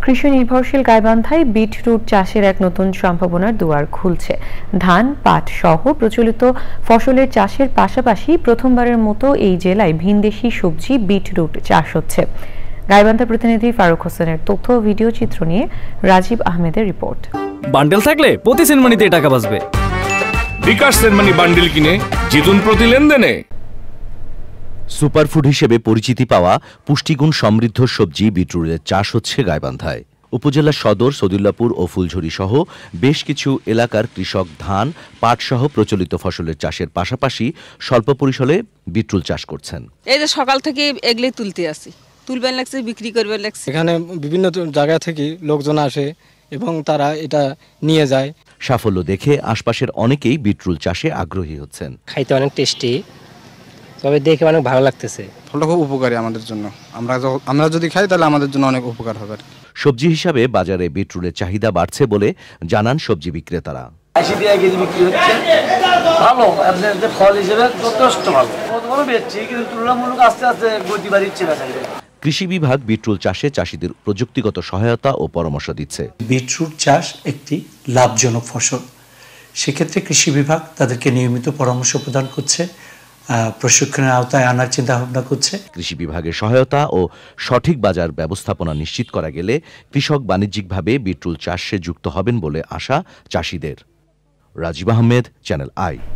কৃষি নির্ভরশীল গাইবান্ধায় বিটরুট চাষের এক নতুন সম্ভাবনার দুয়ার খুলছে। ধান, পাট সহ প্রচলিত ফসলের চাষের পাশাপাশি প্রথমবারের মতো এই জেলায় ভিনদেশি সবজি বিটরুট চাষ হচ্ছে। গাইবান্ধা প্রতিনিধি ফারুক হোসেনের তথ্য ও ভিডিও চিত্র নিয়ে রাজীব আহমেদের রিপোর্ট। বান্ডেল থাকলে প্রতি সেনমানিতে টাকা বাঁচবে। বিকাশ সেনমানি বান্ডেল কিনে জিতুন প্রতি লেনদেনে। সুপারফুড হিসেবে পরিচিতি পাওয়া পুষ্টিগুণ সমৃদ্ধ সবজি বিটরুটের চাষ হচ্ছে গাইবান্ধায়। উপজেলা সদর, সদুল্লাপুর ও ফুলঝুরি সহ বেশ কিছু এলাকার কৃষক ধান, পাট সহ প্রচলিত ফসলের চাষের পাশাপাশি স্বল্প পরিসরে বিটরুট চাষ করছেন। এই যে সকাল থেকে এগুলি তুলতে আসি, তুলবেন লাগছে, বিক্রি করবেন লাগছে। এখানে বিভিন্ন জায়গা থেকে লোকজন আসে এবং তারা এটা নিয়ে যায়। সাফল্য দেখে আশপাশের অনেকেই বিটরুট চাষে আগ্রহী হচ্ছেন। খাইতে অনেক টেস্টি, তবে দেখে অনেক ভালো লাগতেছে। ফলটা খুব উপকারী আমাদের জন্য। আমরা যদি খাই তাহলে আমাদের জন্য অনেক উপকার হবে। সবজি হিসাবে বাজারে বিটরুটের চাহিদা বাড়ছে বলে জানান সবজি বিক্রেতারা। ভালো, ফল হিসেবে যথেষ্ট ভালো। প্রথমে বেচছি, কিন্তু তুলনামূলক আস্তে আস্তে গতি বাড়িচ্ছে না। কৃষি বিভাগ বিটরুট চাষে চাষিদের প্রযুক্তিগত সহায়তা ও পরামর্শ দিচ্ছে। বিটরুট চাষ একটি লাভজনক ফসল, সেক্ষেত্রে কৃষি বিভাগ তাদেরকে নিয়মিত পরামর্শ প্রদান করছে, প্রশিক্ষণের আওতায় আনার চিন্তা ভাবনা করছে। কৃষি বিভাগের সহায়তা ও সঠিক বাজার ব্যবস্থাপনা নিশ্চিত করা গেলে কৃষক বাণিজ্যিকভাবে বিটরুট চাষে যুক্ত হবেন বলে আশা চাষিদের। Rajib Ahmed, channel I.